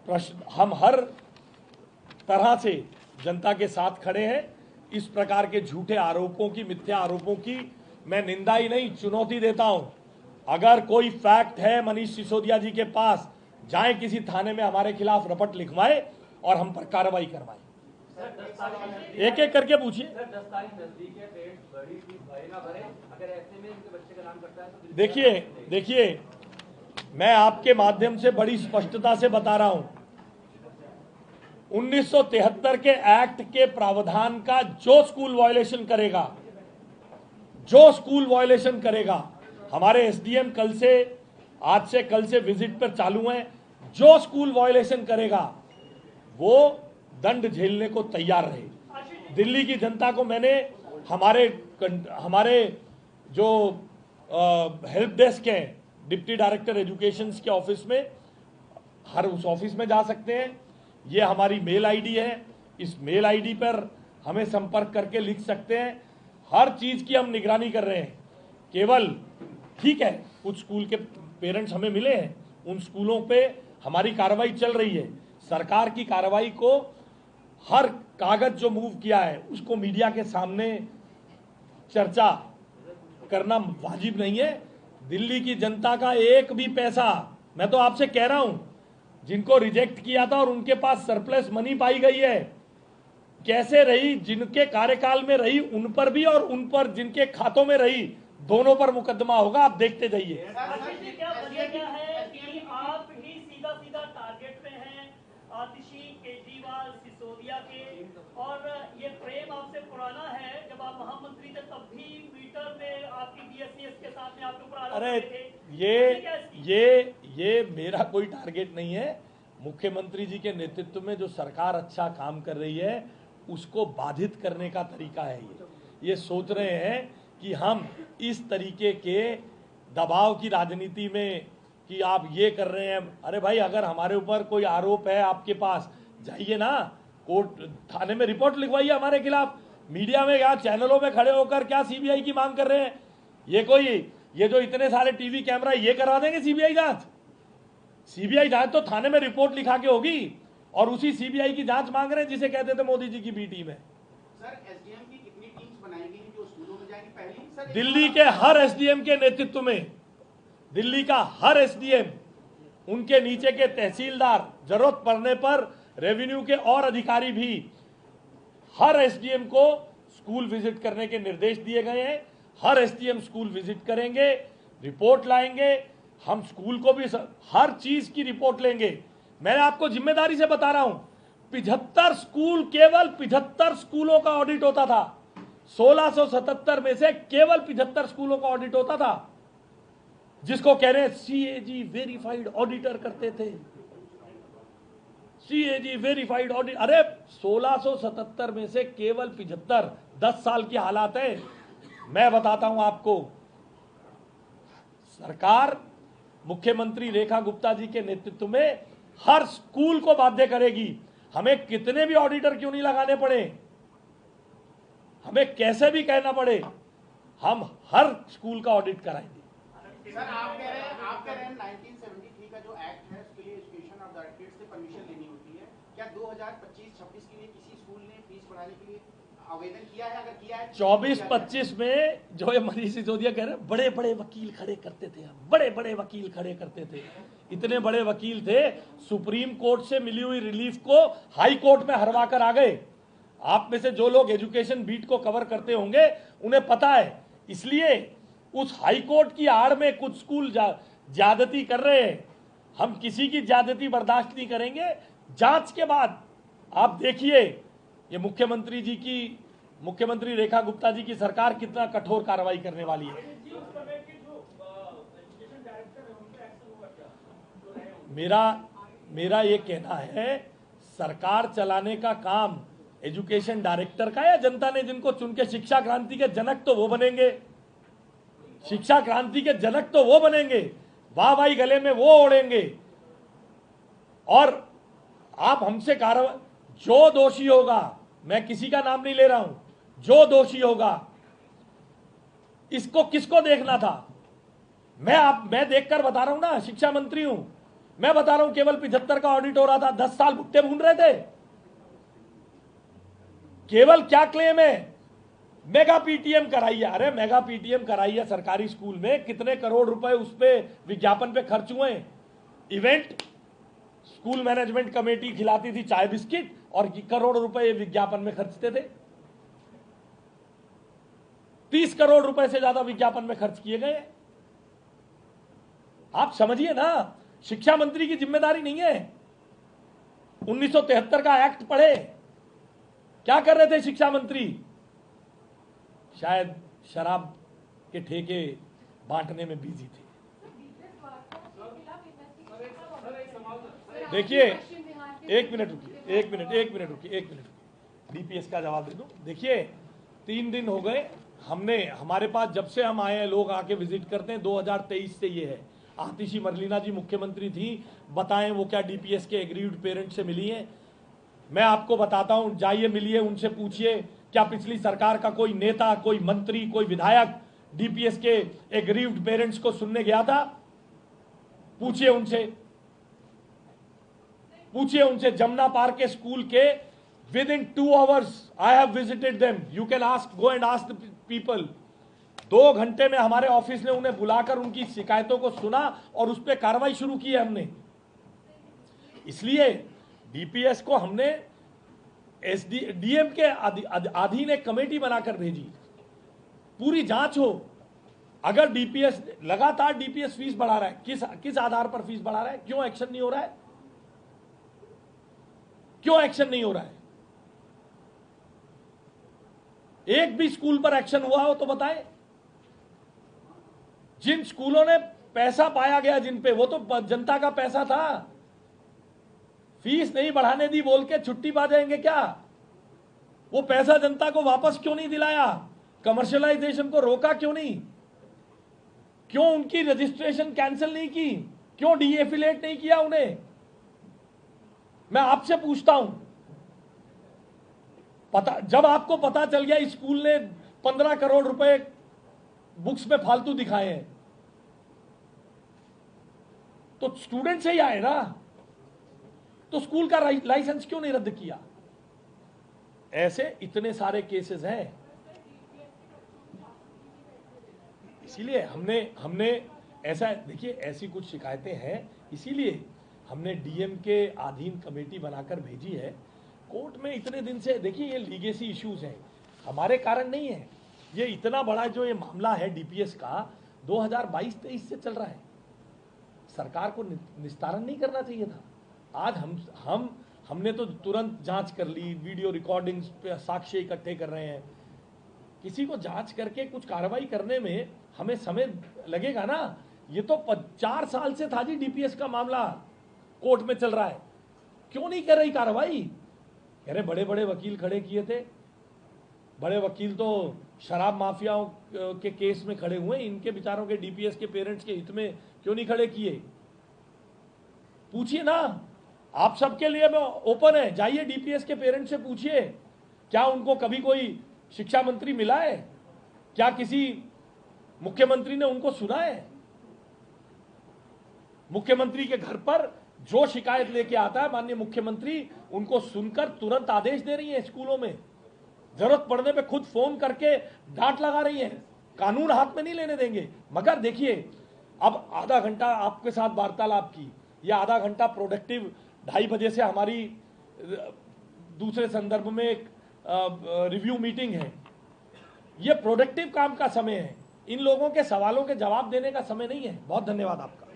प्रश्न, हम हर तरह से जनता के साथ खड़े हैं। इस प्रकार के झूठे आरोपों की, मिथ्या आरोपों की मैं निंदा ही नहीं, चुनौती देता हूं। अगर कोई फैक्ट है मनीष सिसोदिया जी के पास, जाए किसी थाने में हमारे खिलाफ रपट लिखवाए और हम पर कार्रवाई करवाएं। एक एक करके पूछिए। देखिए, मैं आपके माध्यम से बड़ी स्पष्टता से बता रहा हूं, 1973 के एक्ट के प्रावधान का जो स्कूल वायलेशन करेगा, हमारे एसडीएम आज से कल से विजिट पर चालू हैं, जो स्कूल वायलेशन करेगा वो दंड झेलने को तैयार रहे। दिल्ली की जनता को मैंने हमारे जो हेल्प डेस्क है, डिप्टी डायरेक्टर एजुकेशन के ऑफिस में, हर उस ऑफिस में जा सकते हैं। ये हमारी मेल आईडी है, इस मेल आईडी पर हमें संपर्क करके लिख सकते हैं। हर चीज की हम निगरानी कर रहे हैं। केवल ठीक है, कुछ स्कूल के पेरेंट्स हमें मिले हैं, उन स्कूलों पे हमारी कार्रवाई चल रही है। सरकार की कार्रवाई को, हर कागज जो मूव किया है उसको मीडिया के सामने चर्चा करना वाजिब नहीं है। दिल्ली की जनता का एक भी पैसा, मैं तो आपसे कह रहा हूं, जिनको रिजेक्ट किया था और उनके पास सरप्लस मनी पाई गई है, कैसे रही, जिनके कार्यकाल में रही उन पर भी और उन पर जिनके खातों में रही, दोनों पर मुकदमा होगा। आप देखते जाइए। क्या वजह है कि आप ही सीधा सीधा टारगेट पे हैं आतिशी, केजरीवाल, सिसोदिया के, और ये प्रेम आपसे पुराना है। जब आप महामंत्री थे तब भी मीटर में आपकी डीएससीएस के साथ में आपके ऊपर आरोप अरे थे। ये मेरा कोई टारगेट नहीं है। मुख्यमंत्री जी के नेतृत्व में जो सरकार अच्छा काम कर रही है उसको बाधित करने का तरीका है। ये सोच रहे हैं कि हम इस तरीके के दबाव की राजनीति में कि आप ये कर रहे हैं। अरे भाई, अगर हमारे ऊपर कोई आरोप है आपके पास, जाइए ना कोर्ट, थाने में रिपोर्ट लिखवाइए हमारे खिलाफ। मीडिया में या चैनलों में खड़े होकर क्या सीबीआई की मांग कर रहे हैं? ये जो इतने सारे टीवी कैमरा, ये करवा देंगे सीबीआई जांच? सीबीआई जांच तो थाने में रिपोर्ट लिखा के होगी, और उसी सीबीआई की जांच मांग रहे हैं जिसे कहते थे मोदी जी की बी टीम है। सर, एसडीएम की कितनी टीम्स बनाई गई जो स्कूलों में जाएगी? पहली सर, दिल्ली के हर एसडीएम के नेतृत्व में, दिल्ली का हर एसडीएम, उनके नीचे के तहसीलदार, जरूरत पड़ने पर रेवेन्यू के और अधिकारी भी, हर एसडीएम को स्कूल विजिट करने के निर्देश दिए गए हैं। हर एसडीएम स्कूल विजिट करेंगे, रिपोर्ट लाएंगे। हम स्कूल को भी हर चीज की रिपोर्ट लेंगे। मैं आपको जिम्मेदारी से बता रहा हूं, 75 स्कूल, केवल 75 स्कूलों का ऑडिट होता था। 1677 में से केवल 75 स्कूलों का ऑडिट होता था, जिसको कह रहे हैं सीएजी वेरीफाइड ऑडिटर करते थे। सीएजी वेरीफाइड ऑडिट, अरे 1677 में से केवल 75, 10 साल की हालात है। मैं बताता हूं आपको, सरकार मुख्यमंत्री रेखा गुप्ता जी के नेतृत्व में हर स्कूल को बाध्य करेगी। हमें कितने भी ऑडिटर क्यों नहीं लगाने पड़े, हमें कैसे भी कहना पड़े, हम हर स्कूल का ऑडिट कराएंगे। सर, आप कह रहे हैं 1973 का जो एक्ट है उसके लिए एजुकेशन और डायरेक्टरेट से परमिशन लेनी होती है। क्या 2025-26 के लिए किसी स्कूल ने फीस बढ़ाने के लिए आवेदन किया है? अगर किया है 24-25 में जो ये मनीष सिसोदिया कह रहे हैं, बड़े बड़े वकील खड़े करते थे, हम बड़े बड़े वकील खड़े करते थे। इतने बड़े वकील थे, सुप्रीम कोर्ट से मिली हुई रिलीफ को हाई कोर्ट में हरवा कर आ गए। आप में से जो लोग एजुकेशन बीट को कवर करते होंगे उन्हें पता है। इसलिए उस हाई कोर्ट की आड़ में कुछ स्कूल ज्यादती कर रहे हैं। हम किसी की ज्यादती बर्दाश्त नहीं करेंगे। जांच के बाद आप देखिए ये मुख्यमंत्री रेखा गुप्ता जी की सरकार कितना कठोर कार्रवाई करने वाली है। मेरा ये कहना है, सरकार चलाने का काम एजुकेशन डायरेक्टर का, या जनता ने जिनको चुन के, शिक्षा क्रांति के जनक तो वो बनेंगे, शिक्षा क्रांति के जनक तो वो बनेंगे, वाह भाई गले में वो ओढ़ेंगे। और आप हमसे कार्रवाई, जो दोषी होगा, मैं किसी का नाम नहीं ले रहा हूं, जो दोषी होगा, इसको किसको देखना था? मैं देखकर बता रहा हूं ना, शिक्षा मंत्री हूं। मैं बता रहा हूं केवल 75 का ऑडिट हो रहा था, 10 साल भुट्टे भून रहे थे। केवल क्या क्लेम है, मेगा पीटीएम कराई है। अरे मेगा पीटीएम कराई है सरकारी स्कूल में, कितने करोड़ रुपए उस पे विज्ञापन पे खर्च हुए। इवेंट स्कूल मैनेजमेंट कमेटी खिलाती थी चाय बिस्किट और करोड़ रुपए विज्ञापन में खर्चते थे। 30 करोड़ रुपए से ज्यादा विज्ञापन में खर्च किए गए। आप समझिए ना, शिक्षा मंत्री की जिम्मेदारी नहीं है। 1973 का एक्ट पढ़े, क्या कर रहे थे शिक्षा मंत्री? शायद शराब के ठेके बांटने में बिजी थे। देखिए, एक मिनट रुकिए, डीपीएस का जवाब दे दूं। देखिए, 3 दिन हो गए, हमारे पास जब से हम आए हैं लोग आके विजिट करते हैं, 2023 से ये है। आतिशी मरलीना जी मुख्यमंत्री थी, बताएं वो क्या डीपीएस के एग्रीव्ड पेरेंट से मिली हैं? मैं आपको बताता हूं, जाइए मिलिए, उनसे पूछिए क्या पिछली सरकार का कोई नेता, कोई मंत्री, कोई विधायक डीपीएस के एग्रीव्ड पेरेंट्स को सुनने गया था? पूछिए उनसे। जमुना पार्क के स्कूल के with in 2 hours I have visited them. You can ask, go and ask the people. 2 घंटे में हमारे ऑफिस ने उन्हें बुलाकर उनकी शिकायतों को सुना और उस पर कार्रवाई शुरू की है हमने। इसलिए डीपीएस को हमने डीएम के अधीन एक कमेटी बनाकर भेजी, पूरी जांच हो। अगर डीपीएस लगातार डीपीएस फीस बढ़ा रहा है, किस आधार पर फीस बढ़ा रहा है? क्यों एक्शन नहीं हो रहा है? एक भी स्कूल पर एक्शन हुआ हो तो बताएं। जिन स्कूलों ने पैसा पाया गया, जिन पे, वो तो जनता का पैसा था। फीस नहीं बढ़ाने दी बोल के छुट्टी पा जाएंगे क्या? वो पैसा जनता को वापस क्यों नहीं दिलाया? कमर्शियलाइजेशन को रोका क्यों नहीं? क्यों उनकी रजिस्ट्रेशन कैंसिल नहीं की? क्यों डीएफिलेट नहीं किया उन्हें? मैं आपसे पूछता हूं। जब आपको पता चल गया स्कूल ने 15 करोड़ रुपए बुक्स में फालतू दिखाए हैं, तो स्टूडेंट से ही आए ना, तो स्कूल का लाइसेंस क्यों नहीं रद्द किया? ऐसे इतने सारे केसेस हैं। इसीलिए हमने ऐसा, देखिए ऐसी कुछ शिकायतें हैं, इसीलिए हमने डीएम के अधीन कमेटी बनाकर भेजी है। कोर्ट में इतने दिन से, देखिए ये लीगेसी इश्यूज हैं, हमारे कारण नहीं है। ये इतना बड़ा जो ये मामला है डीपीएस का, 2022-23 से चल रहा है। सरकार को निस्तारण नहीं करना चाहिए था। आज हमने तो तुरंत जांच कर ली, वीडियो रिकॉर्डिंग्स पे साक्ष्य इकट्ठे कर रहे हैं। किसी को जांच करके कुछ कार्रवाई करने में हमें समय लगेगा ना। ये तो 4 साल से था जी डीपीएस का मामला, कोर्ट में चल रहा है, क्यों नहीं कर रही कार्रवाई? कह रहे बड़े बड़े वकील खड़े किए थे। बड़े वकील तो शराब माफियाओं के केस में खड़े हुए, इनके बेचारों के डीपीएस के पेरेंट्स के हित में क्यों नहीं खड़े किए? पूछिए ना, आप सबके लिए मैं ओपन है, जाइए डीपीएस के पेरेंट्स से पूछिए, क्या उनको कभी कोई शिक्षा मंत्री मिला है? क्या किसी मुख्यमंत्री ने उनको सुना है? मुख्यमंत्री के घर पर जो शिकायत लेके आता है माननीय मुख्यमंत्री, उनको सुनकर तुरंत आदेश दे रही है स्कूलों में। जरूरत पड़ने पे खुद फोन करके डांट लगा रही है। कानून हाथ में नहीं लेने देंगे। मगर देखिए, अब आधा घंटा आपके साथ वार्तालाप की, या आधा घंटा प्रोडक्टिव, 2:30 बजे से हमारी दूसरे संदर्भ में एक रिव्यू मीटिंग है। ये प्रोडक्टिव काम का समय है, इन लोगों के सवालों के जवाब देने का समय नहीं है। बहुत धन्यवाद आपका।